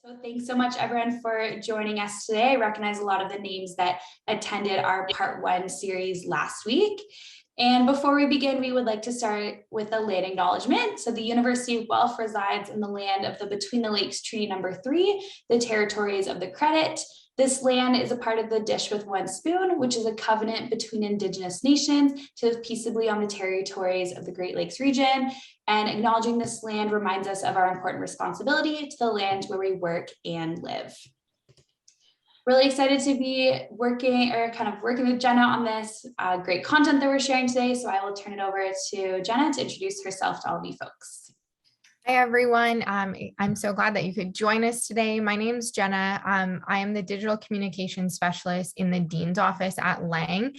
So thanks so much, everyone, for joining us today. I recognize a lot of the names that attended our part one series last week. And before we begin, we would like to start with a land acknowledgement. So the University of Guelph resides in the land of the Between the Lakes Treaty Number 3, the territories of the Credit. This land is a part of the Dish with One Spoon, which is a covenant between Indigenous nations to live peaceably on the territories of the Great Lakes region. And acknowledging this land reminds us of our important responsibility to the land where we work and live. Really excited to be working with Jenna on this great content that we're sharing today. So I will turn it over to Jenna to introduce herself to all of you folks. Hi, everyone. I'm so glad that you could join us today. My name is Jenna. I am the digital communications specialist in the Dean's office at Lang.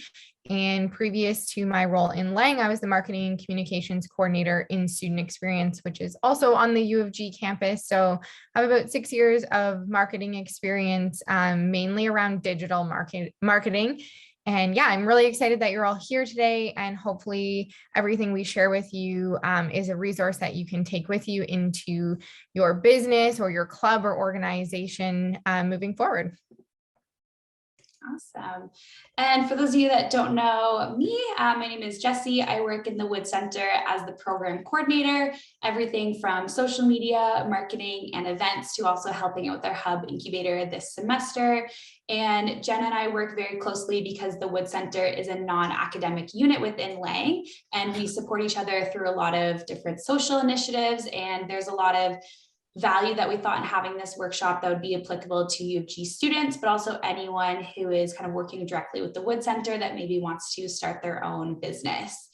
And previous to my role in Lang, I was the marketing and communications coordinator in student experience, which is also on the U of G campus. So I have about 6 years of marketing experience, mainly around digital marketing. And yeah, I'm really excited that you're all here today, and hopefully everything we share with you is a resource that you can take with you into your business or your club or organization moving forward. Awesome. And for those of you that don't know me, my name is Jessie. I work in the Wood Center as the program coordinator, everything from social media, marketing, and events to also helping out with our hub incubator this semester. And Jen and I work very closely because the Wood Center is a non-academic unit within Lang, and we support each other through a lot of different social initiatives. And there's a lot of value that we thought in having this workshop that would be applicable to U of G students, but also anyone who is kind of working directly with the Wood Center that maybe wants to start their own business.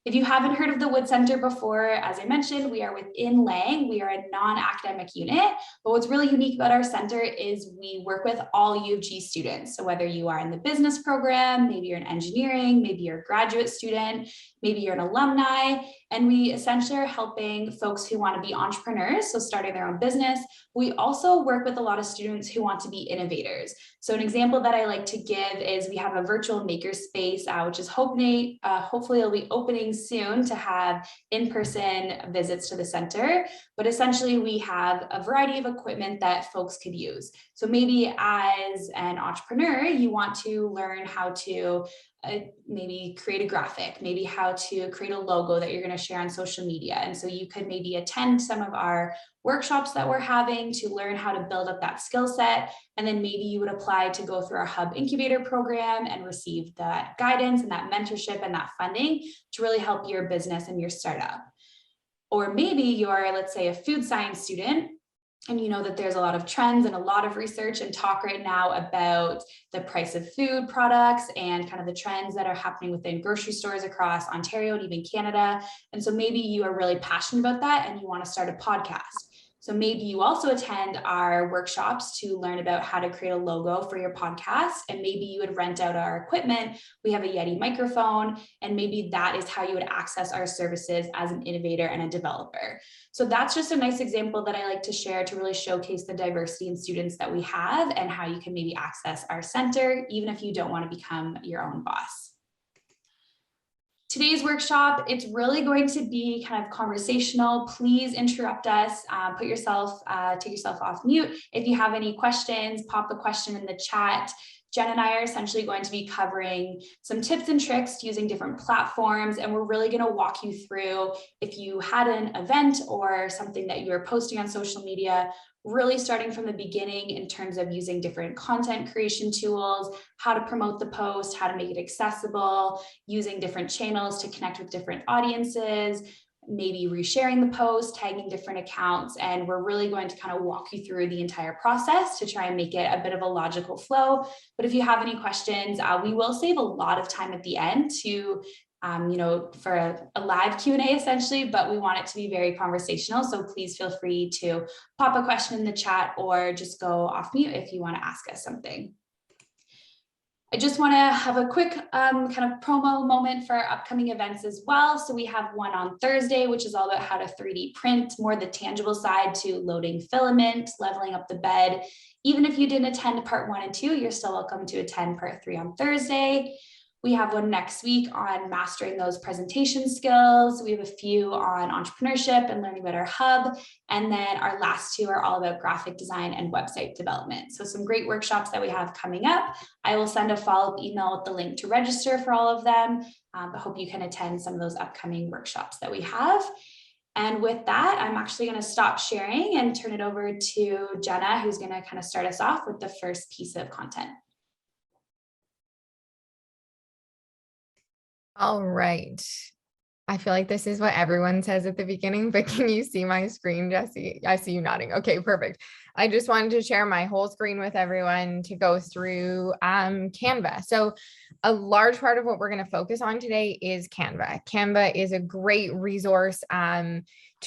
If you haven't heard of the Wood Center before, as I mentioned, we are within Lang. We are a non-academic unit, but what's really unique about our center is we work with all U of G students. So whether you are in the business program, maybe you're in engineering, maybe you're a graduate student, maybe you're an alumni, and we essentially are helping folks who want to be entrepreneurs, so starting their own business. We also work with a lot of students who want to be innovators. So an example that I like to give is we have a virtual makerspace, which is hopefully it'll be opening soon to have in-person visits to the center. But essentially we have a variety of equipment that folks could use. So maybe as an entrepreneur, you want to learn how to maybe create a graphic, maybe how to create a logo that you're going to share on social media. And so you could maybe attend some of our workshops that we're having to learn how to build up that skill set. And then maybe you would apply to go through our hub incubator program and receive that guidance and that mentorship and that funding to really help your business and your startup. Or maybe you're, let's say, a food science student, and you know that there's a lot of trends and a lot of research and talk right now about the price of food products and kind of the trends that are happening within grocery stores across Ontario and even Canada. And so maybe you are really passionate about that and you want to start a podcast. So maybe you also attend our workshops to learn about how to create a logo for your podcast. And maybe you would rent out our equipment. We have a Yeti microphone, and maybe that is how you would access our services as an innovator and a developer. So that's just a nice example that I like to share to really showcase the diversity in students that we have and how you can maybe access our center, even if you don't want to become your own boss. Today's workshop, it's really going to be kind of conversational. Please interrupt us, take yourself off mute. If you have any questions, pop a question in the chat. Jen and I are essentially going to be covering some tips and tricks using different platforms, and we're really going to walk you through if you had an event or something that you were posting on social media, really starting from the beginning in terms of using different content creation tools, how to promote the post, how to make it accessible, using different channels to connect with different audiences, maybe resharing the post, tagging different accounts. And we're really going to kind of walk you through the entire process to try and make it a bit of a logical flow. But if you have any questions, we will save a lot of time at the end to for a live Q&A essentially, but we want it to be very conversational. So please feel free to pop a question in the chat or just go off mute if you want to ask us something. I just want to have a quick kind of promo moment for our upcoming events as well. So we have one on Thursday, which is all about how to 3D print, more the tangible side to loading filament, leveling up the bed. Even if you didn't attend part 1 and 2, you're still welcome to attend part 3 on Thursday. We have one next week on mastering those presentation skills. We have a few on entrepreneurship and learning about our hub. And then our last two are all about graphic design and website development. So some great workshops that we have coming up. I will send a follow-up email with the link to register for all of them. But hope you can attend some of those upcoming workshops that we have. And with that, I'm actually going to stop sharing and turn it over to Jenna, who's going to kind of start us off with the first piece of content. All right. I feel like this is what everyone says at the beginning, but can you see my screen, Jesse? I see you nodding. Okay, perfect. I just wanted to share my whole screen with everyone to go through Canva. So a large part of what we're going to focus on today is Canva. Canva is a great resource to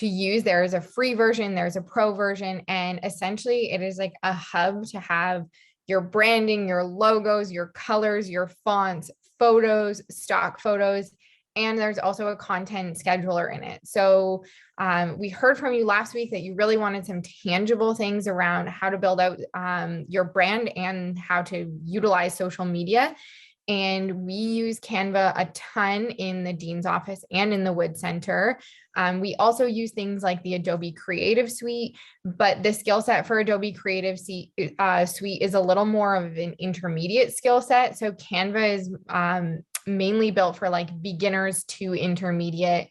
use. There is a free version, there's a pro version, and essentially it is like a hub to have your branding, your logos, your colors, your fonts, photos, stock photos, and there's also a content scheduler in it. So we heard from you last week that you really wanted some tangible things around how to build out your brand and how to utilize social media. And we use Canva a ton in the Dean's office and in the Wood Center. We also use things like the Adobe Creative Suite, but the skill set for Adobe Creative Suite is a little more of an intermediate skill set. So Canva is mainly built for like beginners to intermediate.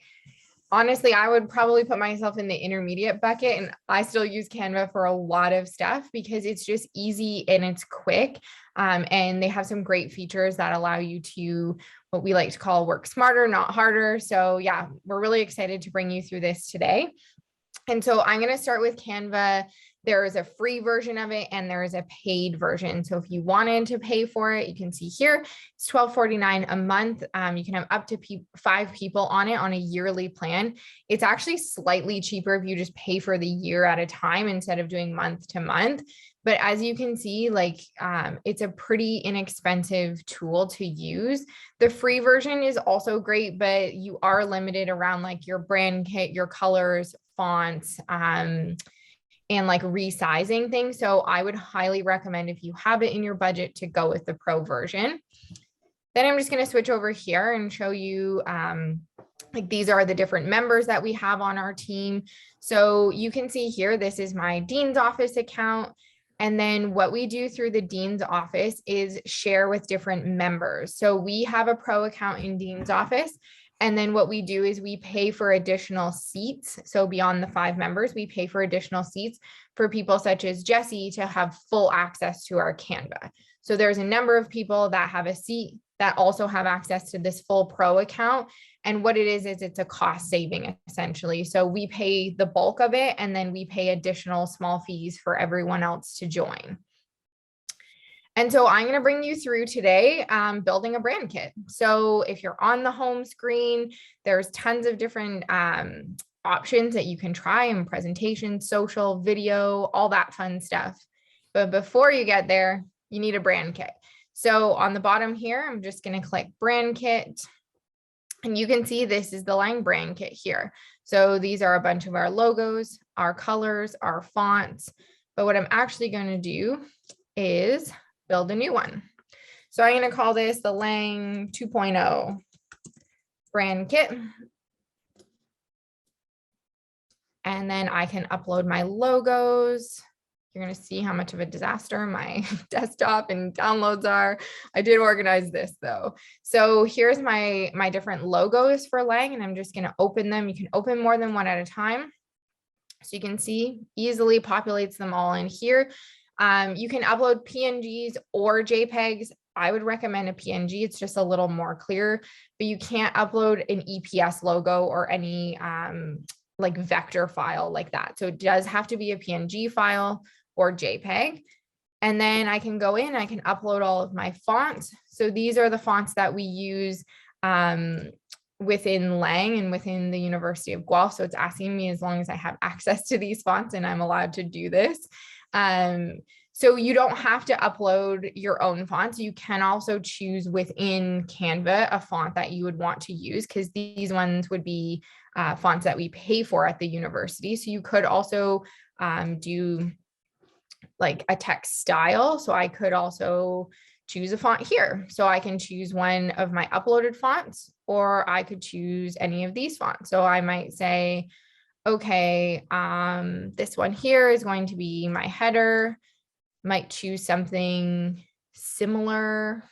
Honestly, I would probably put myself in the intermediate bucket, and I still use Canva for a lot of stuff because it's just easy and it's quick. And they have some great features that allow you to, what we like to call, work smarter, not harder. So yeah, we're really excited to bring you through this today. And so I'm going to start with Canva. There is a free version of it and there is a paid version. So if you wanted to pay for it, you can see here, it's $12.49 a month. You can have up to 5 people on it on a yearly plan. It's actually slightly cheaper if you just pay for the year at a time instead of doing month to month. But as you can see, like it's a pretty inexpensive tool to use. The free version is also great, but you are limited around like your brand kit, your colors, fonts, and like resizing things. So I would highly recommend, if you have it in your budget, to go with the pro version. Then I'm just going to switch over here and show you like these are the different members that we have on our team. So you can see here, this is my Dean's office account. And then what we do through the Dean's office is share with different members. So we have a pro account in Dean's office. And then what we do is we pay for additional seats. So beyond the 5 members, we pay for additional seats for people such as Jesse to have full access to our Canva. So there's a number of people that have a seat that also have access to this full pro account. And what it is it's a cost saving essentially. So we pay the bulk of it and then we pay additional small fees for everyone else to join. And so I'm going to bring you through today building a brand kit. So if you're on the home screen, there's tons of different options that you can try in presentation, social, video, all that fun stuff. But before you get there, you need a brand kit. So on the bottom here, I'm just going to click brand kit. And you can see this is the Lang brand kit here. So these are a bunch of our logos, our colors, our fonts. But what I'm actually going to do is build a new one. So I'm going to call this the Lang 2.0 brand kit. And then I can upload my logos. You're going to see how much of a disaster my desktop and downloads are. I did organize this though. So here's my different logos for Lang, and I'm just going to open them. You can open more than one at a time. So you can see easily populates them all in here. You can upload PNGs or JPEGs. I would recommend a PNG. It's just a little more clear, but you can't upload an EPS logo or any like vector file like that. So it does have to be a PNG file or JPEG. And then I can go in, I can upload all of my fonts. So these are the fonts that we use within Lang and within the University of Guelph. So it's asking me as long as I have access to these fonts and I'm allowed to do this. So you don't have to upload your own fonts. You can also choose within Canva a font that you would want to use, because these ones would be fonts that we pay for at the university. So you could also do like a text style. So I could also choose a font here. So I can choose one of my uploaded fonts, or I could choose any of these fonts. So I might say, okay, this one here is going to be my header. Might choose something similar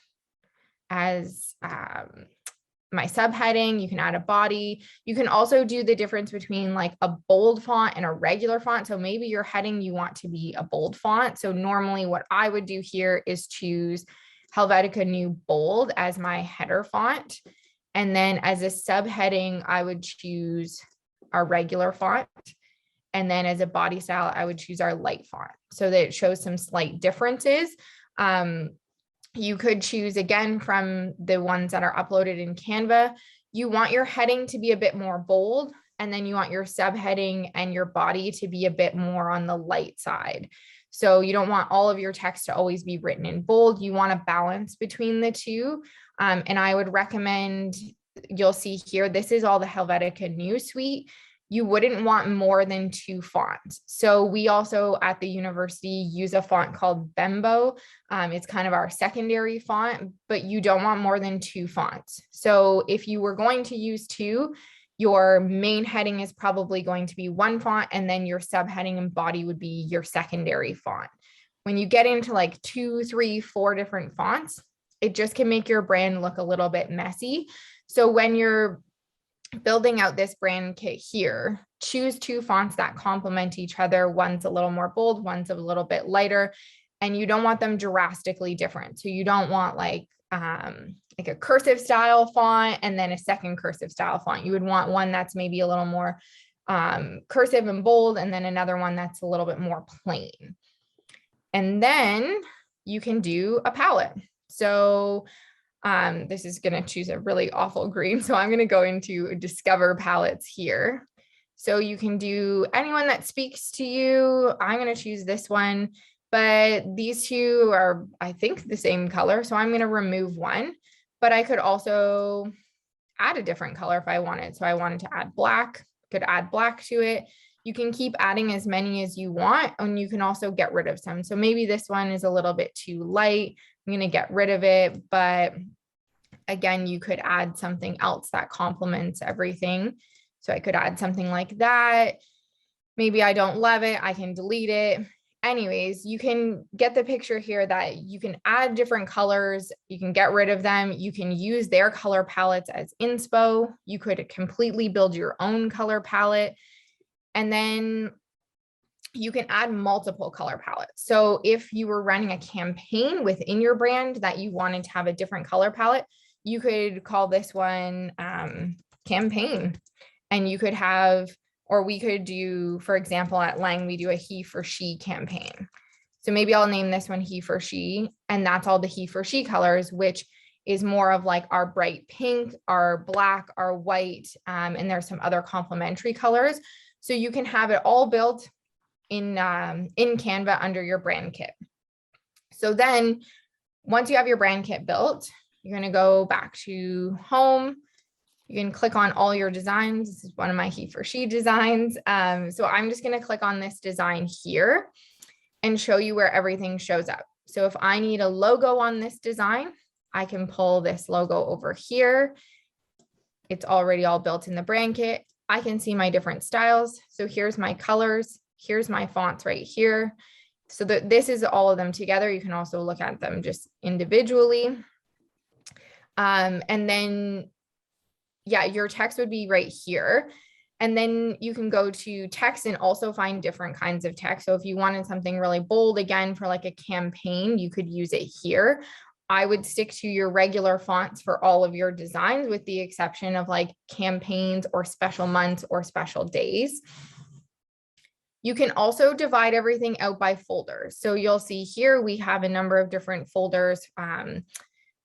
as my subheading. You can add a body. You can also do the difference between like a bold font and a regular font. So maybe your heading you want to be a bold font. So normally what I would do here is choose Helvetica New Bold as my header font. And then as a subheading, I would choose our regular font. And then as a body style, I would choose our light font so that it shows some slight differences. You could choose again from the ones that are uploaded in Canva. You want your heading to be a bit more bold, and then you want your subheading and your body to be a bit more on the light side. So you don't want all of your text to always be written in bold. You want a balance between the two. And I would recommend, you'll see here, this is all the Helvetica New Suite. You wouldn't want more than 2 fonts. So we also at the university use a font called Bembo. It's kind of our secondary font, but you don't want more than 2 fonts. So if you were going to use 2, your main heading is probably going to be 1 font, and then your subheading and body would be your secondary font. When you get into like 2, 3, 4 different fonts, it just can make your brand look a little bit messy. So when you're building out this brand kit here, choose 2 fonts that complement each other. One's a little more bold, one's a little bit lighter, and you don't want them drastically different. So you don't want like a cursive style font and then a second cursive style font. You would want one that's maybe a little more cursive and bold, and then another one that's a little bit more plain. And then you can do a palette. So this is going to choose a really awful green. So I'm going to go into Discover palettes here. So you can do anyone that speaks to you. I'm going to choose this one, but these 2 are, I think, the same color. So I'm going to remove one, but I could also add a different color if I wanted. So I wanted to add black, could add black to it. You can keep adding as many as you want, and you can also get rid of some. So maybe this one is a little bit too light. I'm going to get rid of it, but again, you could add something else that complements everything. So I could add something like that. Maybe I don't love it, I can delete it. Anyways, you can get the picture here that you can add different colors, you can get rid of them, you can use their color palettes as inspo, you could completely build your own color palette, and then you can add multiple color palettes. So if you were running a campaign within your brand that you wanted to have a different color palette, you could call this one campaign, and you could have, or we could do, for example, at Lang, we do a he for she campaign. So maybe I'll name this one he for she, and that's all the he for she colors, which is more of like our bright pink, our black, our white, and there's some other complementary colors. So you can have it all built in Canva under your brand kit. So then once you have your brand kit built, you're going to go back to home. You can click on all your designs. This is one of my he for she designs. So I'm just going to click on this design here and show you where everything shows up. So if I need a logo on this design, I can pull this logo over here. It's already all built in the brand kit. I can see my different styles. So here's my colors. Here's my fonts right here. So this is all of them together. You can also look at them just individually. And then, yeah, your text would be right here. And then you can go to text and also find different kinds of text. So if you wanted something really bold, again, for like a campaign, you could use it here. I would stick to your regular fonts for all of your designs, with the exception of like campaigns or special months or special days. You can also divide everything out by folders. So you'll see here, we have a number of different folders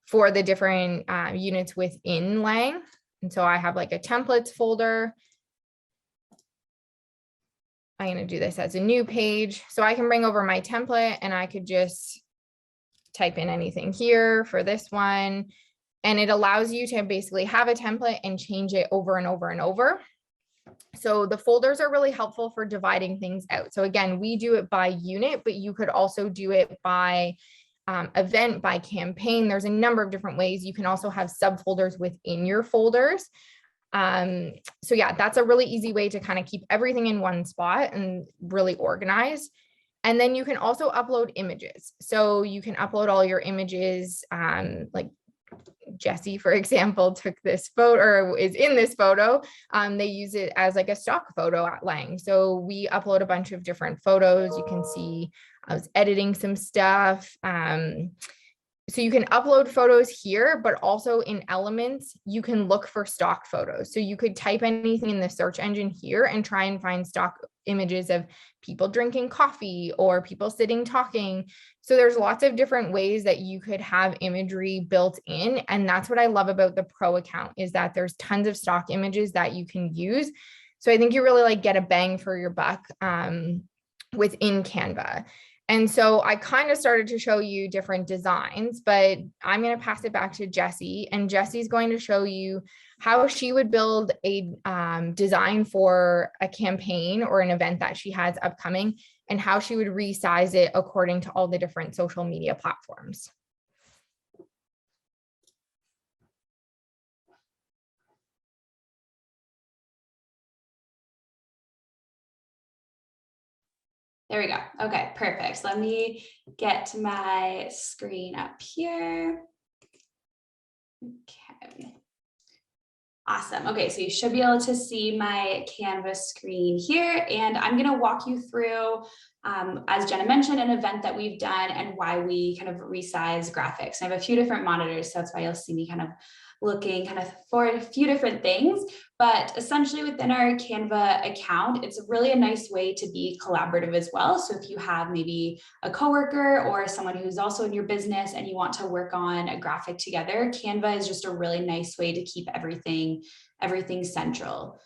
for the different units within Lang. And so I have like a templates folder. I'm going to do this as a new page. So I can bring over my template and I could just type in anything here for this one. And it allows you to basically have a template and change it over and over and over. So the folders are really helpful for dividing things out. So again, we do it by unit, but you could also do it by event, by campaign. There's a number of different ways. You can also have subfolders within your folders. So yeah, that's a really easy way to kind of keep everything in one spot and really organized. And then you can also upload images. So you can upload all your images, like Jessie, for example, took this photo or is in this photo. They use it as like a stock photo at Lang. So we upload a bunch of different photos. You can see I was editing some stuff. So you can upload photos here, but also in Elements, you can look for stock photos. So you could type anything in the search engine here and try and find stock images of people drinking coffee or people sitting talking. So there's lots of different ways that you could have imagery built in. And that's what I love about the Pro account, is that there's tons of stock images that you can use. So I think you really like get a bang for your buck within Canva. And so I kind of started to show you different designs, but I'm going to pass it back to Jessie, and Jessie's going to show you how she would build a design for a campaign or an event that she has upcoming, and how she would resize it according to all the different social media platforms. There we go. Okay, perfect. Let me get my screen up here. Okay. Awesome. Okay, so you should be able to see my Canvas screen here, and I'm going to walk you through, as Jenna mentioned, an event that we've done and why we kind of resize graphics. I have a few different monitors, so that's why you'll see me kind of looking kind of for a few different things, but essentially within our Canva account, it's really a nice way to be collaborative as well. So if you have maybe a coworker or someone who's also in your business and you want to work on a graphic together, Canva is just a really nice way to keep everything central.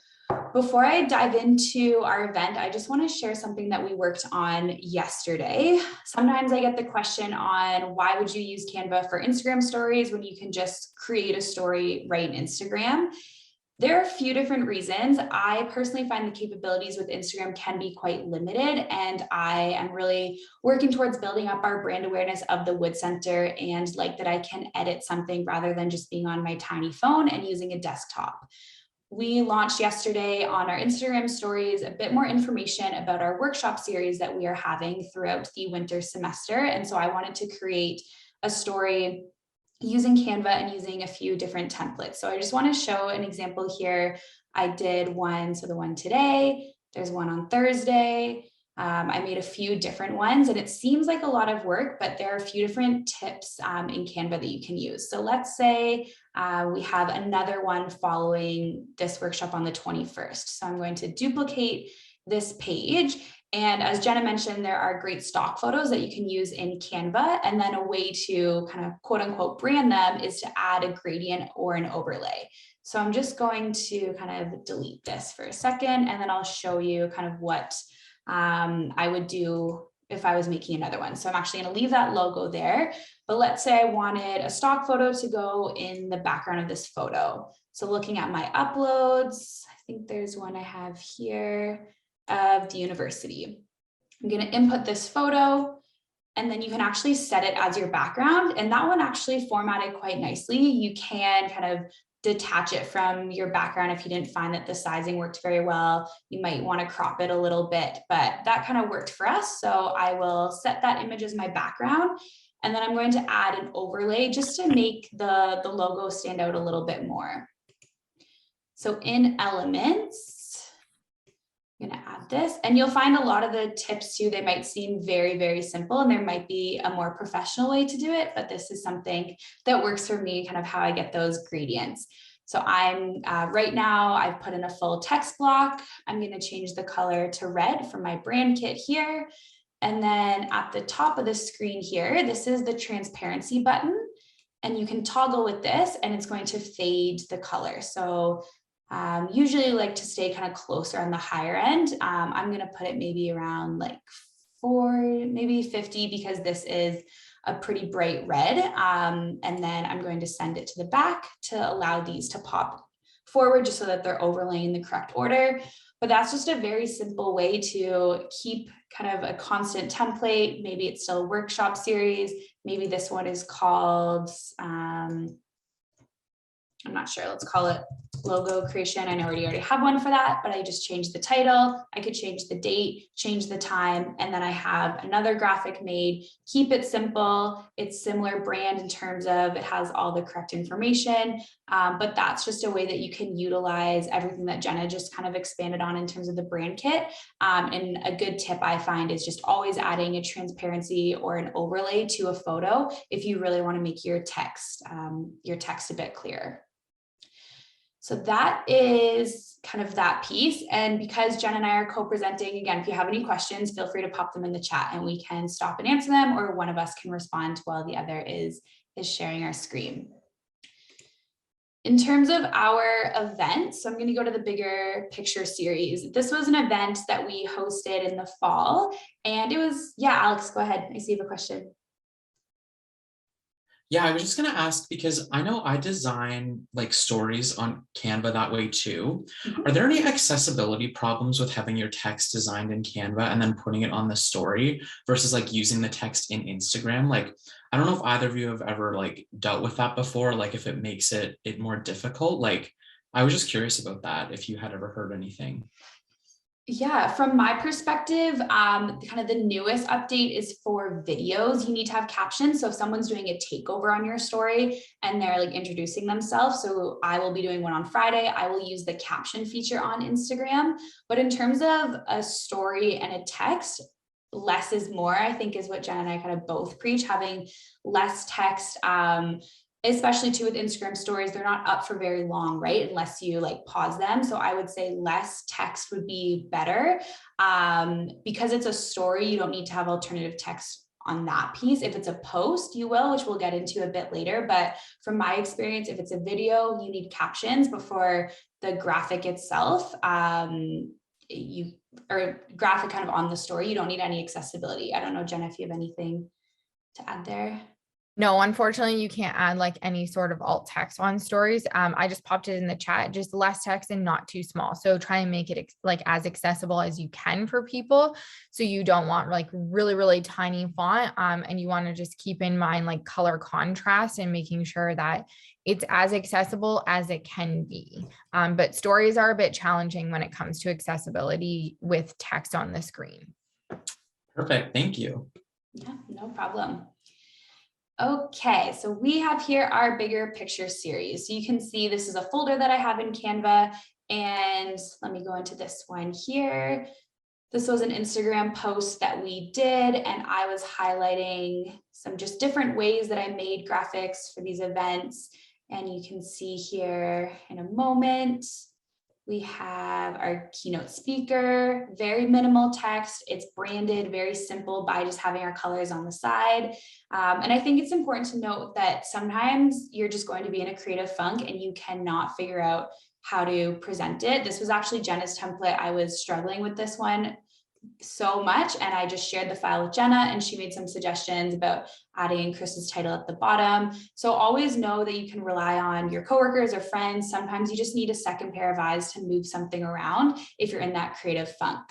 Before I dive into our event, I just want to share something that we worked on yesterday. Sometimes I get the question on why would you use Canva for Instagram stories when you can just create a story right in Instagram? There are a few different reasons. I personally find the capabilities with Instagram can be quite limited, and I am really working towards building up our brand awareness of the Wood Center, and like that I can edit something rather than just being on my tiny phone and using a desktop. We launched yesterday on our Instagram stories a bit more information about our workshop series that we are having throughout the winter semester. And so I wanted to create a story using Canva and using a few different templates. So I just want to show an example here. I did one, so the one today, there's one on Thursday. I made a few different ones, and it seems like a lot of work, but there are a few different tips in Canva that you can use. So let's say we have another one following this workshop on the 21st. So I'm going to duplicate this page. And as Jenna mentioned, there are great stock photos that you can use in Canva. And then a way to kind of quote unquote brand them is to add a gradient or an overlay. So I'm just going to kind of delete this for a second, and then I'll show you kind of what I would do if I was making another one. So I'm actually going to leave that logo there, but let's say I wanted a stock photo to go in the background of this photo. So looking at my uploads, I think there's one I have here of the university. I'm going to input this photo, and then you can actually set it as your background. And that one actually formatted quite nicely. You can kind of detach it from your background if you didn't find that the sizing worked very well. You might want to crop it a little bit, but that kind of worked for us. So I will set that image as my background, and then I'm going to add an overlay just to make the logo stand out a little bit more. So in Elements, I'm going to add this, and you'll find a lot of the tips too, they might seem very, very simple, and there might be a more professional way to do it, but this is something that works for me, kind of how I get those gradients. So I'm right now, I've put in a full text block. I'm going to change the color to red from my brand kit here. And then at the top of the screen here, this is the transparency button, and you can toggle with this, and it's going to fade the color. So usually like to stay kind of closer on the higher end. I'm going to put it maybe around like 4, maybe 50, because this is a pretty bright red. And then I'm going to send it to the back to allow these to pop forward just so that they're overlaying the correct order. But that's just a very simple way to keep kind of a constant template. Maybe it's still a workshop series. Maybe this one is called, I'm not sure, let's call it logo creation. I know we already have one for that, but I just changed the title. I could change the date, change the time, and then I have another graphic made. Keep it simple. It's similar brand in terms of it has all the correct information, but that's just a way that you can utilize everything that Jenna just kind of expanded on in terms of the brand kit. And a good tip I find is just always adding a transparency or an overlay to a photo if you really want to make your text a bit clearer. So that is kind of that piece. And because Jen and I are co-presenting, again, if you have any questions, feel free to pop them in the chat and we can stop and answer them, or one of us can respond while the other is sharing our screen. In terms of our event, so I'm going to go to the bigger picture series. This was an event that we hosted in the fall, and it was, yeah, Alex, go ahead. I see you have a question. Yeah, I was just going to ask, because I know I design like stories on Canva that way too. Are there any accessibility problems with having your text designed in Canva and then putting it on the story versus like using the text in Instagram? Like, I don't know if either of you have ever like dealt with that before, like if it makes it more difficult. Like, I was just curious about that, if you had ever heard anything. Yeah, from my perspective, kind of the newest update is for videos. You need to have captions. So if someone's doing a takeover on your story and they're like introducing themselves, so I will be doing one on Friday, I will use the caption feature on Instagram. But in terms of a story and a text, less is more, I think, is what Jen and I kind of both preach, having less text. Especially too with Instagram stories, they're not up for very long, right? Unless you like pause them. So I would say less text would be better. Because it's a story, you don't need to have alternative text on that piece. If it's a post, you will, which we'll get into a bit later. But from my experience, if it's a video, you need captions before the graphic itself. Or graphic kind of on the story, you don't need any accessibility. I don't know, Jen, if you have anything to add there. No, unfortunately, you can't add like any sort of alt text on stories. I just popped it in the chat, just less text and not too small. So try and make it like as accessible as you can for people. So you don't want like really, really tiny font. And you want to just keep in mind like color contrast and making sure that it's as accessible as it can be. But stories are a bit challenging when it comes to accessibility with text on the screen. Perfect. Thank you. Yeah, no problem. Okay, so we have here our bigger picture series. So you can see this is a folder that I have in Canva, and let me go into this one here. This was an Instagram post that we did, and I was highlighting some just different ways that I made graphics for these events. And you can see here in a moment, we have our keynote speaker, very minimal text. It's branded very simple by just having our colors on the side. And I think it's important to note that sometimes you're just going to be in a creative funk and you cannot figure out how to present it. This was actually Jenna's template. I was struggling with this one so much, and I just shared the file with Jenna and she made some suggestions about adding Chris's title at the bottom. So always know that you can rely on your coworkers or friends. Sometimes you just need a second pair of eyes to move something around if you're in that creative funk.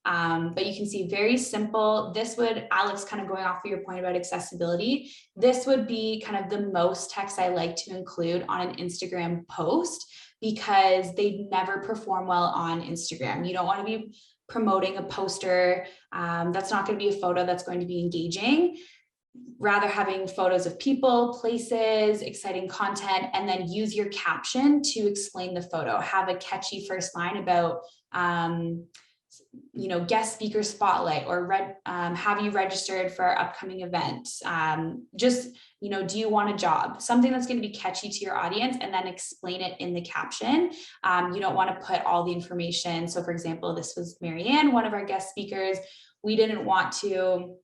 But you can see very simple. This would, Alex, kind of going off of your point about accessibility, this would be kind of the most text I like to include on an Instagram post because they never perform well on Instagram. You don't want to be promoting a poster that's not going to be a photo that's going to be engaging. Rather having photos of people, places, exciting content, and then use your caption to explain the photo. Have a catchy first line about guest speaker spotlight, or have you registered for our upcoming event? Do you want a job? Something that's going to be catchy to your audience, and then explain it in the caption. You don't want to put all the information. So for example, this was Marianne, one of our guest speakers. We didn't want to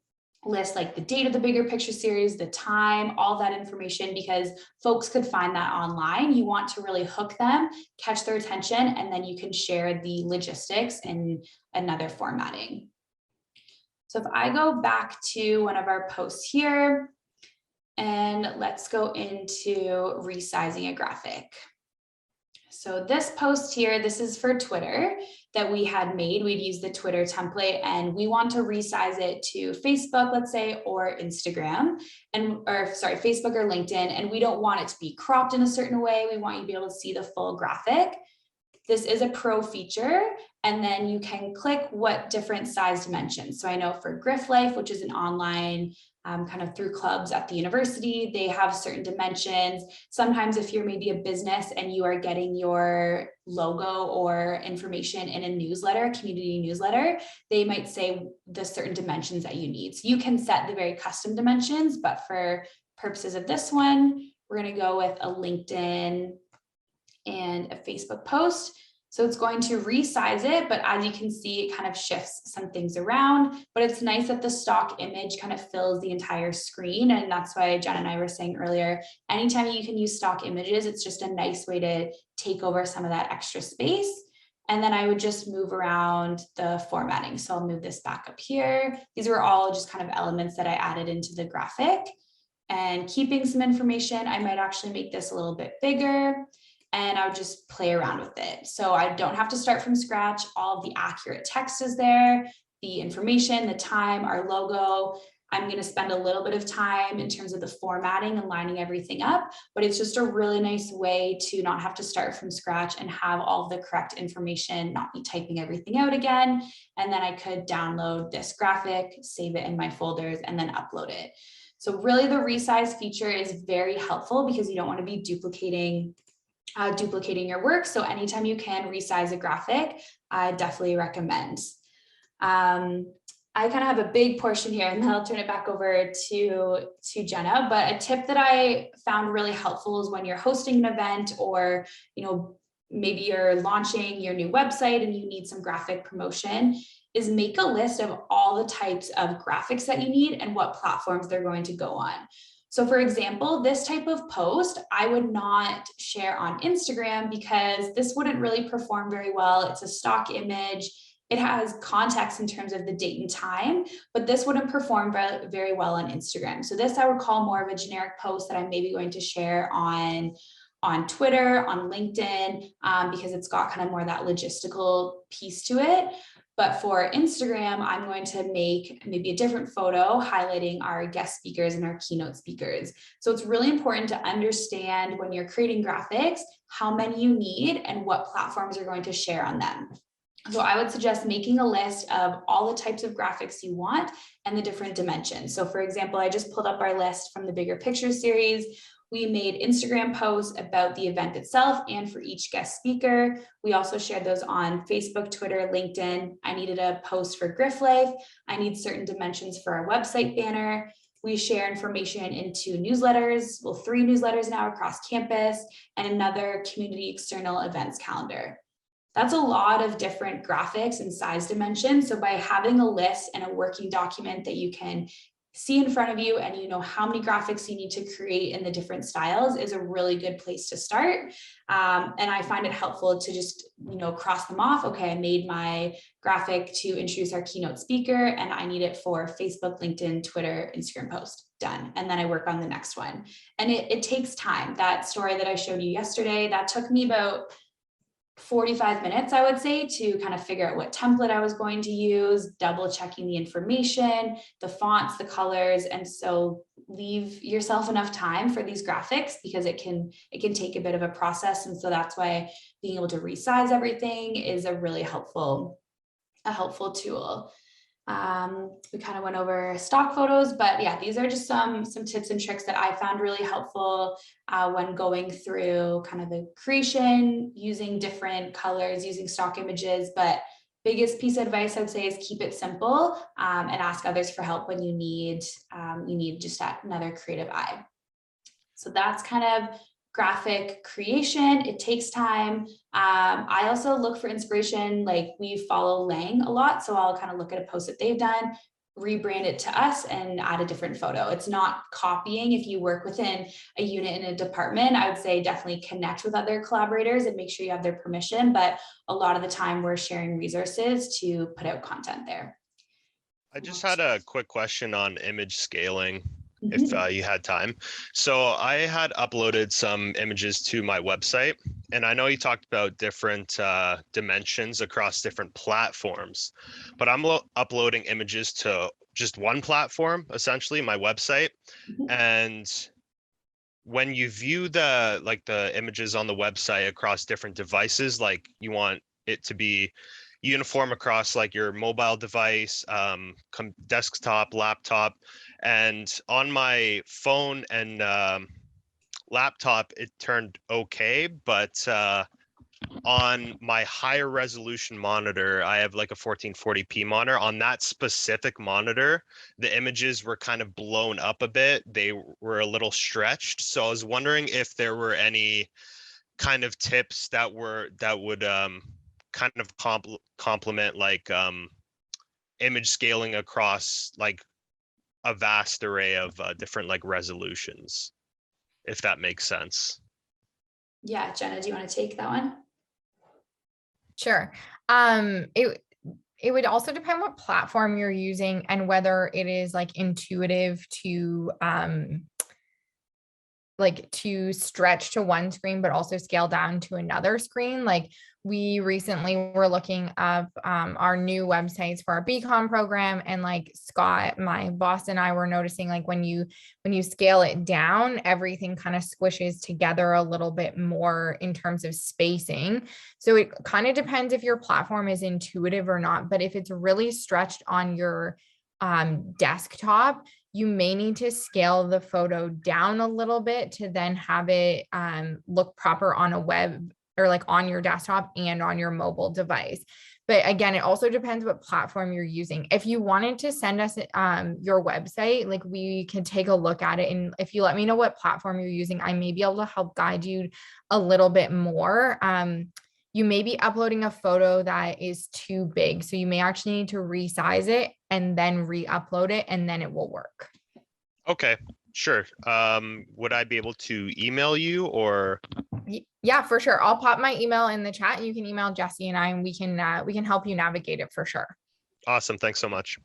list like the date of the bigger picture series, the time, all that information, because folks could find that online. You want to really hook them, catch their attention, and then you can share the logistics in another formatting. So if I go back to one of our posts here, and let's go into resizing a graphic. So this post here, this is for Twitter that we had made. We'd use the Twitter template and we want to resize it to Facebook, let's say, or Instagram Facebook or LinkedIn. And we don't want it to be cropped in a certain way. We want you to be able to see the full graphic. This is a pro feature, and then you can click what different size dimensions. So I know for Griff Life, which is an online kind of through clubs at the university, they have certain dimensions. Sometimes if you're maybe a business and you are getting your logo or information in a newsletter, community newsletter, they might say the certain dimensions that you need. So you can set the very custom dimensions, but for purposes of this one, we're going to go with a LinkedIn and a Facebook post. So it's going to resize it, but as you can see, it kind of shifts some things around, but it's nice that the stock image kind of fills the entire screen. And that's why Jen and I were saying earlier, anytime you can use stock images, it's just a nice way to take over some of that extra space. And then I would just move around the formatting. So I'll move this back up here. These were all just kind of elements that I added into the graphic. And keeping some information, I might actually make this a little bit bigger. And I would just play around with it. So I don't have to start from scratch. All of the accurate text is there, the information, the time, our logo. I'm going to spend a little bit of time in terms of the formatting and lining everything up, but it's just a really nice way to not have to start from scratch and have all the correct information, not be typing everything out again. And then I could download this graphic, save it in my folders, and then upload it. So really the resize feature is very helpful because you don't want to be duplicating your work. So anytime you can resize a graphic, I definitely recommend. I kind of have a big portion here and then I'll turn it back over to Jenna, but a tip that I found really helpful is when you're hosting an event or, maybe you're launching your new website and you need some graphic promotion, is make a list of all the types of graphics that you need and what platforms they're going to go on. So for example, this type of post, I would not share on Instagram because this wouldn't really perform very well. It's a stock image. It has context in terms of the date and time, but this wouldn't perform very well on Instagram. So this I would call more of a generic post that I'm maybe going to share on Twitter, on LinkedIn, because it's got kind of more that logistical piece to it. But for Instagram, I'm going to make maybe a different photo highlighting our guest speakers and our keynote speakers. So it's really important to understand when you're creating graphics, how many you need and what platforms are going to share on them. So I would suggest making a list of all the types of graphics you want and the different dimensions. So for example, I just pulled up our list from the Bigger Picture series. We made Instagram posts about the event itself and for each guest speaker. We also shared those on Facebook, Twitter, LinkedIn. I needed a post for Griff Life. I need certain dimensions for our website banner. We share information into newsletters, 3 newsletters now across campus, and another community external events calendar. That's a lot of different graphics and size dimensions. So by having a list and a working document that you can see in front of you and you know how many graphics you need to create in the different styles is a really good place to start. And I find it helpful to just, cross them off. Okay, I made my graphic to introduce our keynote speaker and I need it for Facebook, LinkedIn, Twitter, Instagram post. Done. And then I work on the next one. And it takes time. That story that I showed you yesterday, that took me about 45 minutes, I would say, to kind of figure out what template I was going to use, double checking the information, the fonts, the colors. And so leave yourself enough time for these graphics because it can take a bit of a process. And so that's why being able to resize everything is a really helpful tool. We kind of went over stock photos, but yeah, these are just some tips and tricks that I found really helpful when going through kind of the creation, using different colors, using stock images. But biggest piece of advice I'd say is keep it simple and ask others for help when you need just another creative eye. So that's kind of graphic creation. It takes time. I also look for inspiration, like we follow Lang a lot. So I'll kind of look at a post that they've done, rebrand it to us and add a different photo. It's not copying. If you work within a unit in a department, I would say definitely connect with other collaborators and make sure you have their permission. But a lot of the time we're sharing resources to put out content there. I just had a quick question on image scaling. if you had time. So I had uploaded some images to my website, and I know you talked about different dimensions across different platforms, but I'm uploading images to just one platform, essentially my website. And when you view the images on the website across different devices, like you want it to be uniform across like your mobile device, desktop, laptop, and on my phone and laptop, it turned okay, but on my higher resolution monitor, I have like a 1440p monitor. On that specific monitor, the images were kind of blown up a bit. They were a little stretched. So I was wondering if there were any kind of tips that would kind of complement like image scaling across like a vast array of different like resolutions, if that makes sense. Yeah, Jenna, do you want to take that one? Sure. It would also depend what platform you're using and whether it is like intuitive to stretch to one screen, but also scale down to another screen. Like we recently were looking up our new websites for our BCom program, and like Scott, my boss, and I were noticing like when you scale it down, everything kind of squishes together a little bit more in terms of spacing. So it kind of depends if your platform is intuitive or not. But if it's really stretched on your desktop, you may need to scale the photo down a little bit to then have it look proper on a web or like on your desktop and on your mobile device. But again, it also depends what platform you're using. If you wanted to send us your website, like we can take a look at it. And if you let me know what platform you're using, I may be able to help guide you a little bit more. You may be uploading a photo that is too big. So you may actually need to resize it and then re-upload it, and then it will work. Okay, sure. Would I be able to email you or? Yeah, for sure. I'll pop my email in the chat and you can email Jesse and I, and we can help you navigate it for sure. Awesome. Thanks so much.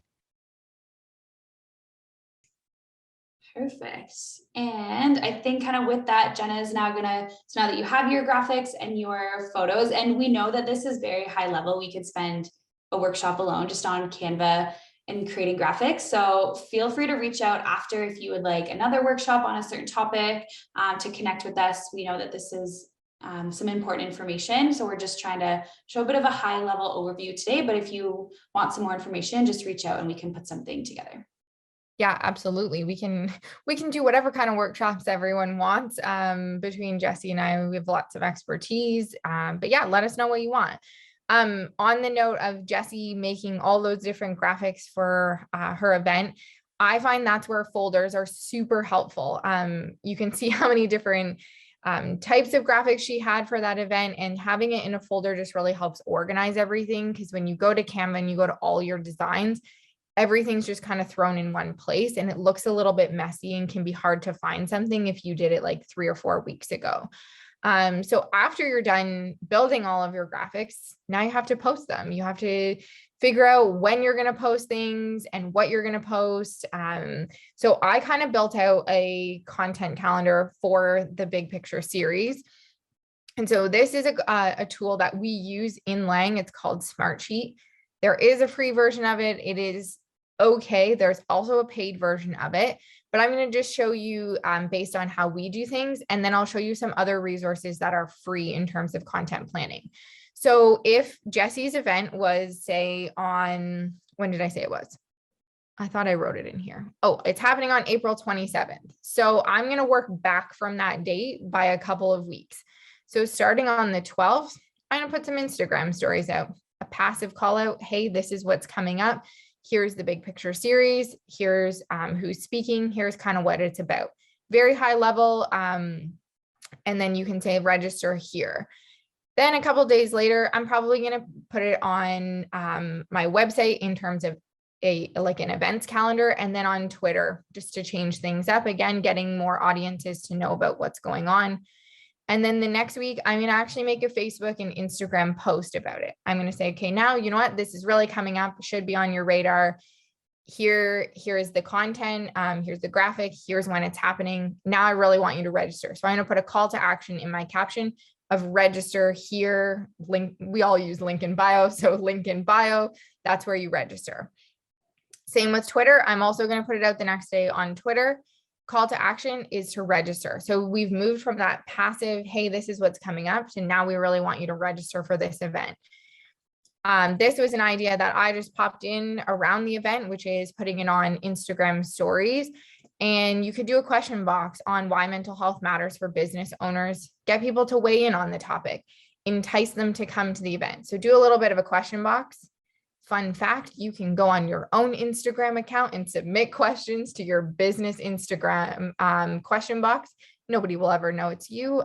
Perfect. And I think kind of with that, Jenna is now so now that you have your graphics and your photos, and we know that this is very high level, we could spend a workshop alone just on Canva and creating graphics. So feel free to reach out after if you would like another workshop on a certain topic to connect with us. We know that this is some important information. So we're just trying to show a bit of a high level overview today, but if you want some more information, just reach out and we can put something together. Yeah, absolutely. We can do whatever kind of workshops everyone wants. Between Jesse and I, we have lots of expertise. But yeah, let us know what you want. On the note of Jesse making all those different graphics for her event, I find that's where folders are super helpful. You can see how many different types of graphics she had for that event, and having it in a folder just really helps organize everything. Because when you go to Canva and you go to all your designs, everything's just kind of thrown in one place and it looks a little bit messy and can be hard to find something if you did it like 3 or 4 weeks ago. So after you're done building all of your graphics, now you have to post them. You have to figure out when you're going to post things and what you're going to post. So I kind of built out a content calendar for the Big Picture series. And so this is a tool that we use in Lang. It's called Smartsheet. There is a free version of it. It is okay. There's also a paid version of it, but I'm going to just show you based on how we do things. And then I'll show you some other resources that are free in terms of content planning. So if Jesse's event was, say, on, when did I say it was? I thought I wrote it in here. Oh, it's happening on April 27th. So I'm going to work back from that date by a couple of weeks. So starting on the 12th, I'm going to put some Instagram stories out, a passive call out. Hey, this is what's coming up. Here's the Big Picture series. Here's who's speaking. Here's kind of what it's about. Very high level. And then you can say register here. Then a couple of days later, I'm probably going to put it on my website in terms of like an events calendar, and then on Twitter just to change things up. Again, getting more audiences to know about what's going on. And then the next week, I'm going to actually make a Facebook and Instagram post about it. I'm going to say, okay, now, you know what, this is really coming up, should be on your radar. here's the content, here's the graphic, here's when it's happening. Now I really want you to register. So I'm going to put a call to action in my caption of register here. Link, we all use link in bio. So link in bio, that's where you register. Same with Twitter. I'm also going to put it out the next day on Twitter. Call to action is to register. So we've moved from that passive, hey, this is what's coming up, to now we really want you to register for this event. This was an idea that I just popped in around the event, which is putting it on Instagram stories. And you could do a question box on why mental health matters for business owners, get people to weigh in on the topic, entice them to come to the event. So do a little bit of a question box. Fun fact, you can go on your own Instagram account and submit questions to your business Instagram question box. Nobody will ever know it's you.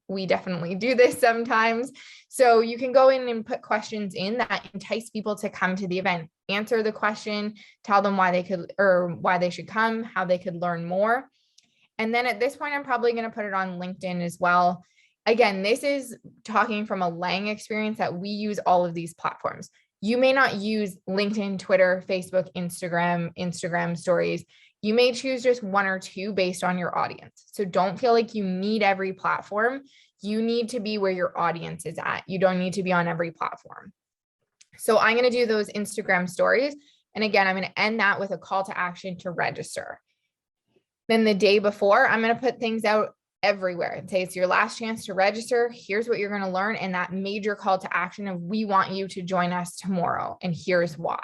We definitely do this sometimes. So you can go in and put questions in that entice people to come to the event, answer the question, tell them why they could, or why they should come, how they could learn more. And then at this point, I'm probably going to put it on LinkedIn as well. Again, this is talking from a Lang experience that we use all of these platforms. You may not use LinkedIn, Twitter, Facebook, Instagram stories. You may choose just one or two based on your audience. So don't feel like you need every platform. You need to be where your audience is at. You don't need to be on every platform. So I'm going to do those Instagram stories. And again, I'm going to end that with a call to action to register. Then the day before, I'm going to put things out everywhere and say it's your last chance to register. Here's what you're going to learn. And that major call to action of we want you to join us tomorrow. And here's why.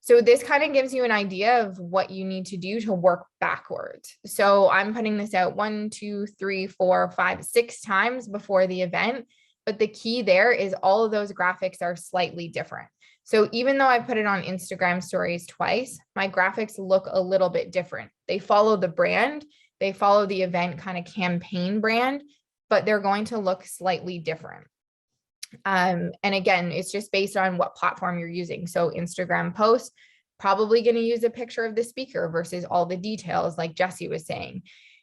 So this kind of gives you an idea of what you need to do to work backwards. So I'm putting this out 1, 2, 3, 4, 5, 6 times before the event. But the key there is all of those graphics are slightly different. So even though I put it on Instagram stories twice, my graphics look a little bit different. They follow the brand, they follow the event kind of campaign brand, but they're going to look slightly different. And again, it's just based on what platform you're using. So Instagram posts, probably going to use a picture of the speaker versus all the details like Jesse was saying.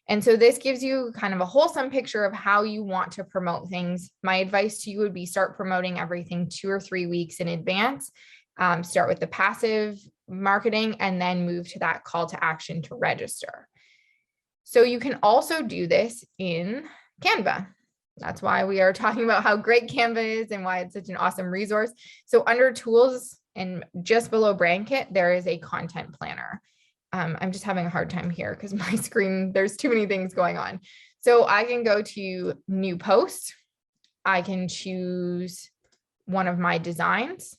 And so this gives you kind of a wholesome picture of how you want to promote things. My advice to you would be start promoting everything 2 or 3 weeks in advance. Start with the passive marketing and then move to that call to action to register. So you can also do this in Canva. That's why we are talking about how great Canva is and why it's such an awesome resource. So under tools and just below Brand Kit, there is a content planner. I'm just having a hard time here because my screen, there's too many things going on. So I can go to new post. I can choose one of my designs,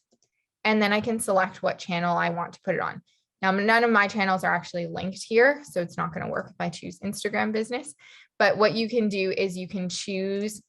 and then I can select what channel I want to put it on. Now, none of my channels are actually linked here, so it's not going to work if I choose Instagram business. But what you can do is you can choose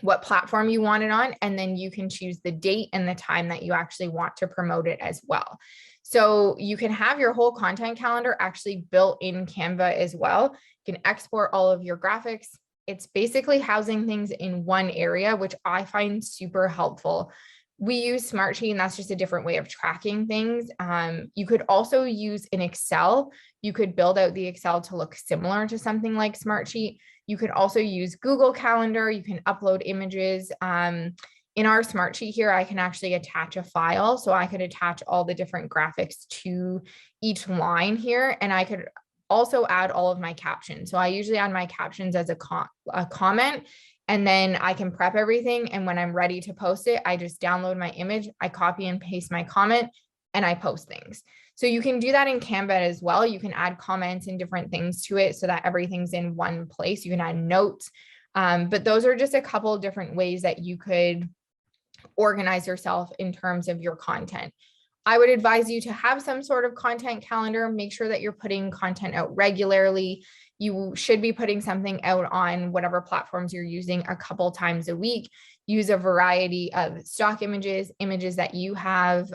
what platform you want it on, and then you can choose the date and the time that you actually want to promote it as well. So you can have your whole content calendar actually built in Canva as well. You can export all of your graphics. It's basically housing things in one area, which I find super helpful. We use Smartsheet, and that's just a different way of tracking things. You could also use an Excel. You could build out the Excel to look similar to something like Smartsheet. You could also use Google Calendar. You can upload images. In our Smartsheet here, I can actually attach a file. So I could attach all the different graphics to each line here. And I could also add all of my captions. So I usually add my captions as a comment. And then I can prep everything. And when I'm ready to post it, I just download my image, I copy and paste my comment, and I post things. So you can do that in Canva as well. You can add comments and different things to it so that everything's in one place. You can add notes. But those are just a couple of different ways that you could organize yourself in terms of your content. I would advise you to have some sort of content calendar. Make sure that you're putting content out regularly. You should be putting something out on whatever platforms you're using a couple times a week. Use a variety of stock images, images that you have.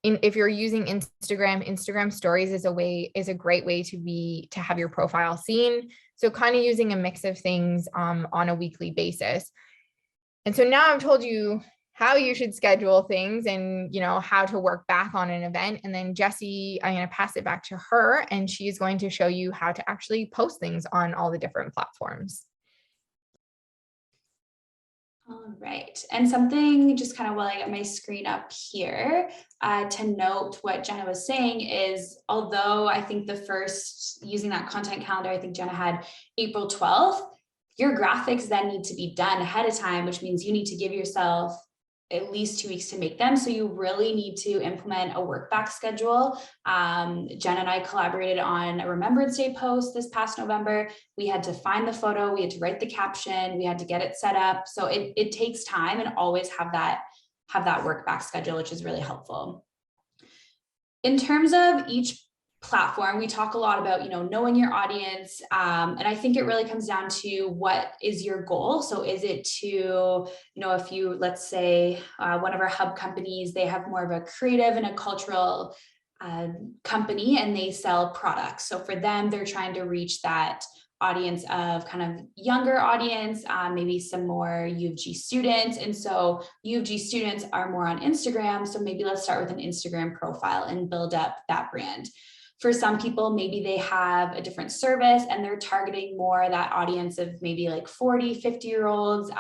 If you're using Instagram stories is a great way to have your profile seen. So kind of using a mix of things on a weekly basis. And so now I've told you how you should schedule things and, how to work back on an event. And then Jessie, I'm going to pass it back to her, and she's going to show you how to actually post things on all the different platforms. All right, and something just kind of while I get my screen up here to note what Jenna was saying is, although I think the first using that content calendar, I think Jenna had April 12th, your graphics then need to be done ahead of time, which means you need to give yourself at least 2 weeks to make them. So you really need to implement a work back schedule. Jen and I collaborated on a Remembrance Day post this past November. We had to find the photo, we had to write the caption, we had to get it set up. So it takes time, and always have that work back schedule, which is really helpful. In terms of each platform, we talk a lot about, knowing your audience. And I think it really comes down to what is your goal. So is it to, if you, let's say one of our hub companies, they have more of a creative and a cultural company, and they sell products. So for them, they're trying to reach that audience of kind of younger audience, maybe some more U of G students. And so U of G students are more on Instagram. So maybe let's start with an Instagram profile and build up that brand. For some people, maybe they have a different service and they're targeting more that audience of maybe like 40, 50-year-olds,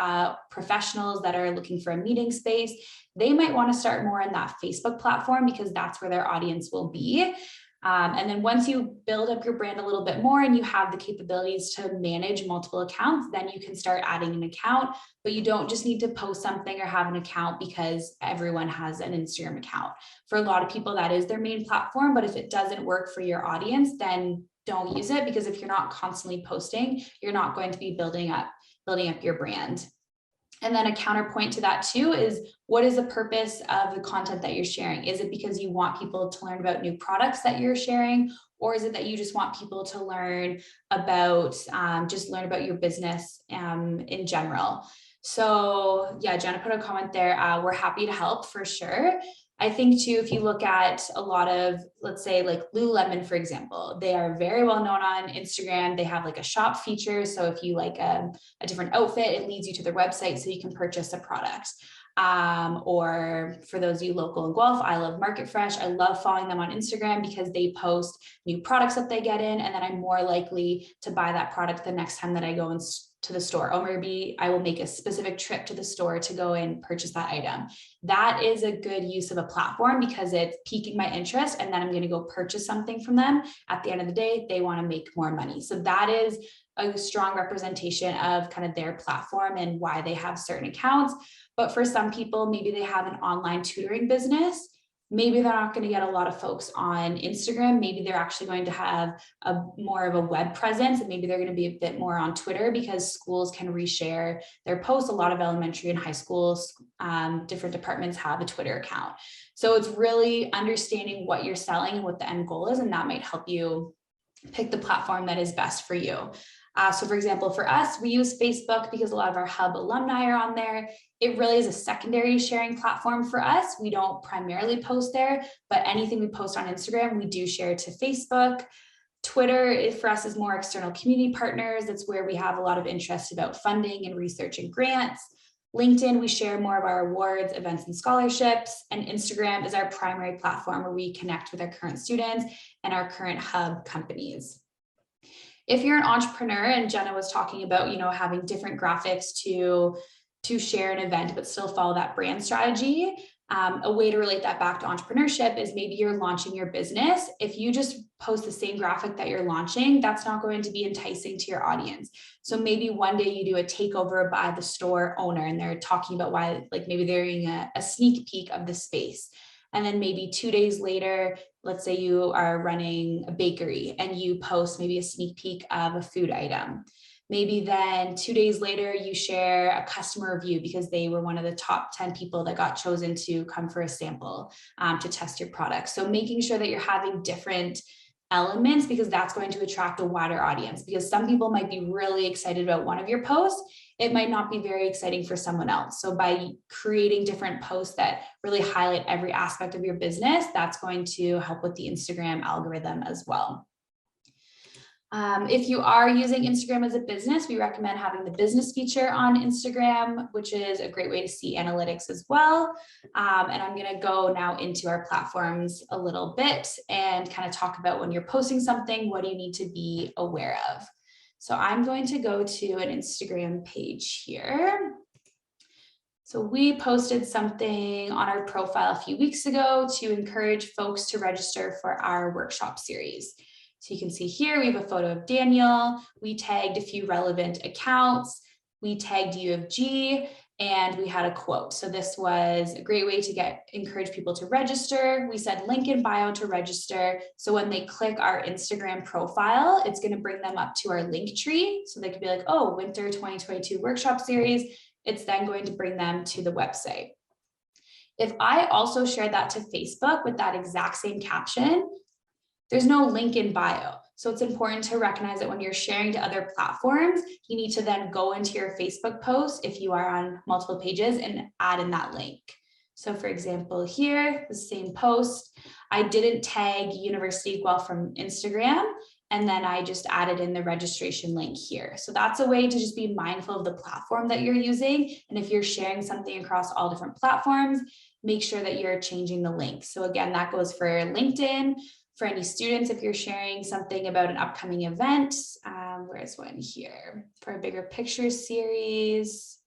professionals that are looking for a meeting space. They might want to start more on that Facebook platform because that's where their audience will be. And then once you build up your brand a little bit more and you have the capabilities to manage multiple accounts, then you can start adding an account, but you don't just need to post something or have an account because everyone has an Instagram account. For a lot of people, that is their main platform, but if it doesn't work for your audience, then don't use it, because if you're not constantly posting, you're not going to be building up your brand. And then a counterpoint to that too is, what is the purpose of the content that you're sharing? Is it because you want people to learn about new products that you're sharing? Or is it that you just want people to learn about, your business in general? So yeah, Jenna put a comment there. We're happy to help for sure. I think too, if you look at a lot of, let's say like Lululemon, for example, they are very well known on Instagram. They have like a shop feature. So if you like a different outfit, it leads you to their website so you can purchase a product. Or for those of you local in Guelph, I love Market Fresh. I love following them on Instagram because they post new products that they get in, and then I'm more likely to buy that product the next time that I go to the store, or maybe I will make a specific trip to the store to go and purchase that item. That is a good use of a platform because it's piquing my interest, and then I'm going to go purchase something from them. At the end of the day, they want to make more money. So that is a strong representation of kind of their platform and why they have certain accounts. But for some people, maybe they have an online tutoring business. Maybe they're not going to get a lot of folks on Instagram. Maybe they're actually going to have more of a web presence, and maybe they're going to be a bit more on Twitter because schools can reshare their posts. A lot of elementary and high schools, different departments have a Twitter account. So it's really understanding what you're selling and what the end goal is, and that might help you pick the platform that is best for you. So for example, for us, we use Facebook because a lot of our hub alumni are on there. It really is a secondary sharing platform for us. We don't primarily post there, but anything we post on Instagram, we do share to Facebook. Twitter for us is more external community partners. That's where we have a lot of interest about funding and research and grants. LinkedIn, we share more of our awards, events, and scholarships. And Instagram is our primary platform where we connect with our current students and our current hub companies. If you're an entrepreneur, and Jenna was talking about, having different graphics to share an event, but still follow that brand strategy. A way to relate that back to entrepreneurship is maybe you're launching your business. If you just post the same graphic that you're launching, that's not going to be enticing to your audience. So maybe one day you do a takeover by the store owner, and they're talking about why, like maybe they're doing a sneak peek of the space. And then maybe 2 days later, let's say you are running a bakery and you post maybe a sneak peek of a food item. Maybe then 2 days later, you share a customer review because they were one of the top 10 people that got chosen to come for a sample to test your product. So making sure that you're having different elements, because that's going to attract a wider audience, because some people might be really excited about one of your posts. It might not be very exciting for someone else. So by creating different posts that really highlight every aspect of your business, that's going to help with the Instagram algorithm as well. If you are using Instagram as a business, we recommend having the business feature on Instagram, which is a great way to see analytics as well. And I'm going to go now into our platforms a little bit and kind of talk about when you're posting something, what do you need to be aware of? So I'm going to go to an Instagram page here. So we posted something on our profile a few weeks ago to encourage folks to register for our workshop series. So you can see here, we have a photo of Daniel. We tagged a few relevant accounts. We tagged U of G, and we had a quote. So this was a great way to encourage people to register. We said link in bio to register. So when they click our Instagram profile, it's going to bring them up to our link tree. So they could be like, oh, winter 2022 workshop series. It's then going to bring them to the website. If I also share that to Facebook with that exact same caption, there's no link in bio. So it's important to recognize that when you're sharing to other platforms, you need to then go into your Facebook post if you are on multiple pages and add in that link. So for example, here, the same post, I didn't tag University of Guelph from Instagram, and then I just added in the registration link here. So that's a way to just be mindful of the platform that you're using. And if you're sharing something across all different platforms, make sure that you're changing the link. So again, that goes for LinkedIn. For any students, if you're sharing something about an upcoming event, where's one here? For a bigger picture series.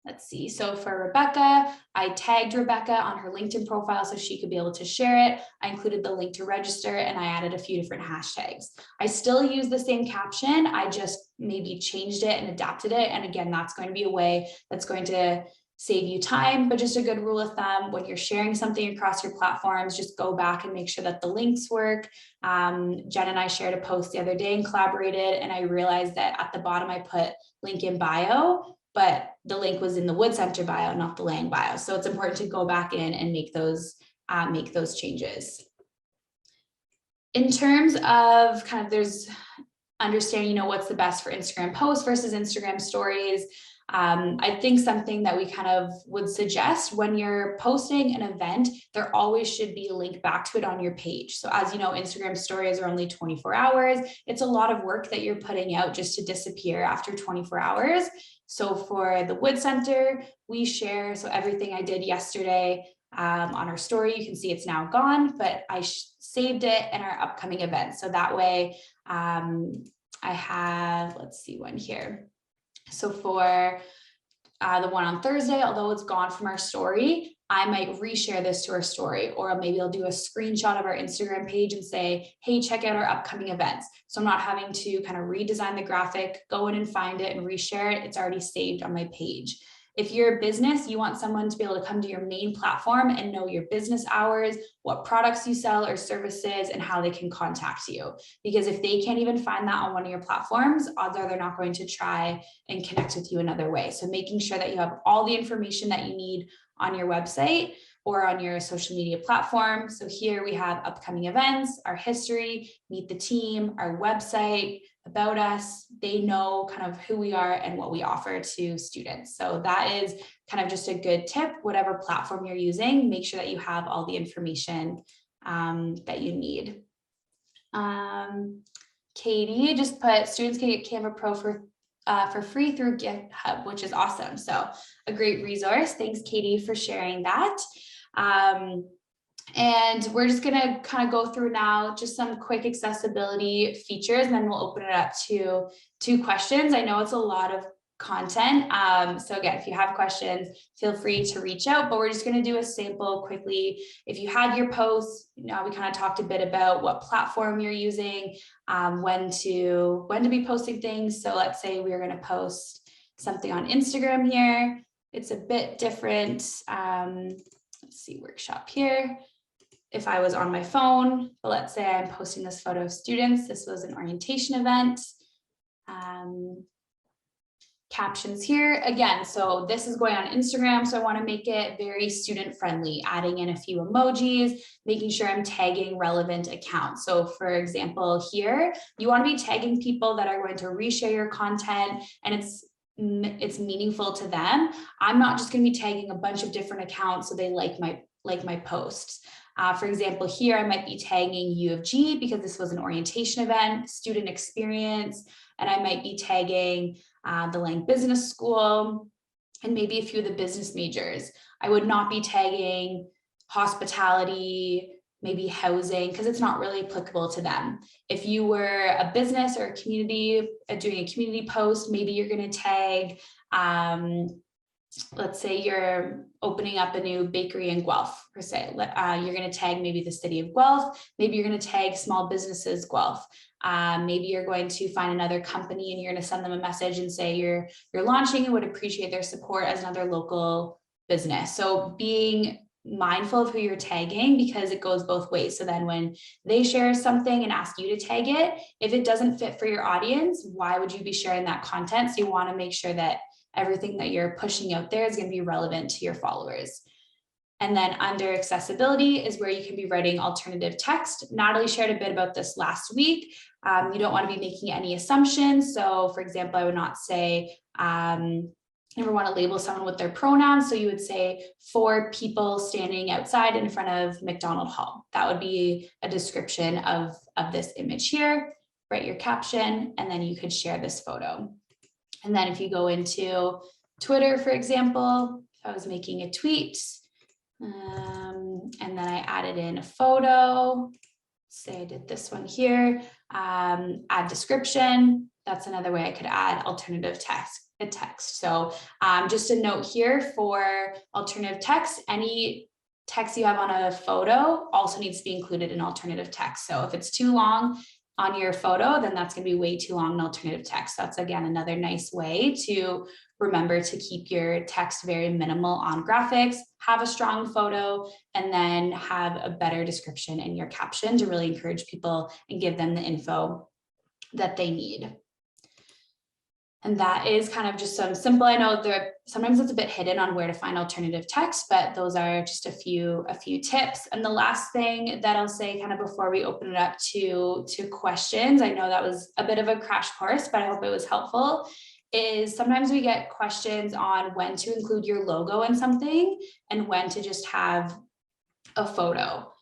Let's see, so for Rebecca, I tagged Rebecca on her LinkedIn profile so she could be able to share it. I included the link to register and I added a few different hashtags. I still use the same caption, I just maybe changed it and adapted it. And again, that's going to be a way that's going to save you time, but just a good rule of thumb, when you're sharing something across your platforms, just go back and make sure that the links work. Jen and I shared a post the other day and collaborated, and I realized that at the bottom I put link in bio, but the link was in the Wood Center bio, not the Lang bio. So it's important to go back in and make those changes. In terms of kind of there's understanding, what's the best for Instagram posts versus Instagram stories. I think something that we kind of would suggest when you're posting an event, there always should be a link back to it on your page. So as you know, Instagram stories are only 24 hours. It's a lot of work that you're putting out just to disappear after 24 hours. So for the Wood Center, we share, so everything I did yesterday on our story, you can see it's now gone, but I saved it in our upcoming event. So that way I have, let's see one here. So for the one on Thursday, although it's gone from our story, I might reshare this to our story, or maybe I'll do a screenshot of our Instagram page and say, hey, check out our upcoming events. So I'm not having to kind of redesign the graphic, go in and find it and reshare it. It's already saved on my page. If you're a business, you want someone to be able to come to your main platform and know your business hours, what products you sell or services, and how they can contact you. Because if they can't even find that on one of your platforms, odds are they're not going to try and connect with you another way. So making sure that you have all the information that you need on your website or on your social media platform. So here we have upcoming events, our history, meet the team, our website, about us. They know kind of who we are and what we offer to students. So that is kind of just a good tip. Whatever platform you're using, make sure that you have all the information that you need. Katie just put students can get Canva Pro for free through GitHub, which is awesome. So a great resource. Thanks, Katie, for sharing that. And we're just going to kind of go through now just some quick accessibility features, and then we'll open it up to questions. I know it's a lot of content. So again, if you have questions, feel free to reach out, but we're just going to do a sample quickly. If you had your posts, we kind of talked a bit about what platform you're using, when to be posting things. So let's say we're going to post something on Instagram here. It's a bit different. Let's see, workshop here. If I was on my phone, but let's say I'm posting this photo of students, this was an orientation event. Captions here again. So this is going on Instagram. So I want to make it very student friendly, adding in a few emojis, making sure I'm tagging relevant accounts. So for example, here, you want to be tagging people that are going to reshare your content and it's meaningful to them. I'm not just going to be tagging a bunch of different accounts so they like my posts. For example, here I might be tagging U of G because this was an orientation event, student experience, and I might be tagging the Lang Business School and maybe a few of the business majors. I would not be tagging hospitality, maybe housing, because it's not really applicable to them. If you were a business or a community doing a community post, maybe you're going to tag let's say you're opening up a new bakery in Guelph, per se. You're going to tag maybe the city of Guelph. Maybe you're going to tag small businesses Guelph. Maybe you're going to find another company and you're going to send them a message and say you're launching and would appreciate their support as another local business. So being mindful of who you're tagging, because it goes both ways. So then when they share something and ask you to tag it, if it doesn't fit for your audience, why would you be sharing that content? So you want to make sure that everything that you're pushing out there is going to be relevant to your followers. And then under accessibility is where you can be writing alternative text. Natalie shared a bit about this last week. You don't want to be making any assumptions. So for example, I would not say, never want to label someone with their pronouns. So you would say 4 people standing outside in front of McDonald Hall. That would be a description of this image here. Write your caption, and then you could share this photo. And then if you go into Twitter, for example, if I was making a tweet, and then I added in a photo, say I did this one here, add description. That's another way I could add alternative text. So just a note here for alternative text, any text you have on a photo also needs to be included in alternative text. So if it's too long on your photo, then that's going to be way too long in alternative text. That's again another nice way to remember to keep your text very minimal on graphics, have a strong photo, and then have a better description in your caption to really encourage people and give them the info that they need. And that is kind of just some simple, I know sometimes it's a bit hidden on where to find alternative text, but those are just a few tips. And the last thing that I'll say kind of before we open it up to questions, I know that was a bit of a crash course, but I hope it was helpful, is sometimes we get questions on when to include your logo in something and when to just have a photo.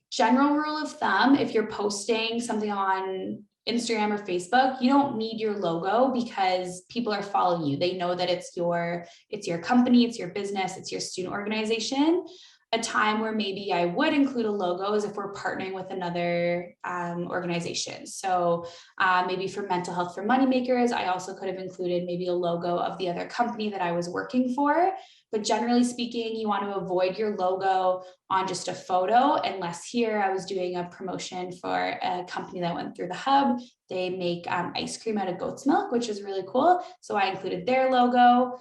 General rule of thumb, if you're posting something on Instagram or Facebook, you don't need your logo because people are following you. They know that it's your company, it's your business, it's your student organization. A time where maybe I would include a logo is if we're partnering with another organization. So maybe for Mental Health for Moneymakers, I also could have included maybe a logo of the other company that I was working for. But generally speaking, you want to avoid your logo on just a photo, unless here I was doing a promotion for a company that went through the hub. They make ice cream out of goat's milk, which is really cool. So I included their logo.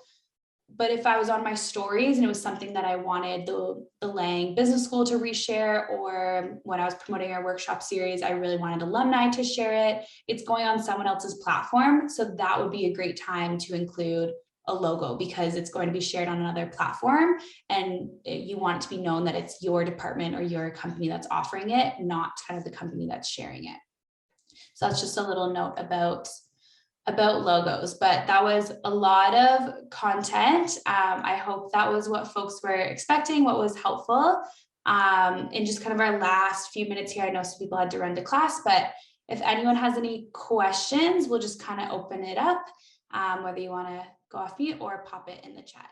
But if I was on my stories and it was something that I wanted the Lang Business School to reshare, or when I was promoting our workshop series, I really wanted alumni to share it, it's going on someone else's platform. So that would be a great time to include a logo because it's going to be shared on another platform and you want it to be known that it's your department or your company that's offering it, not kind of the company that's sharing it. So that's just a little note about logos, but that was a lot of content. I hope that was what folks were expecting, what was helpful. In just kind of our last few minutes here, I know some people had to run to class, but if anyone has any questions, we'll just kind of open it up, whether you want to go off mute or pop it in the chat.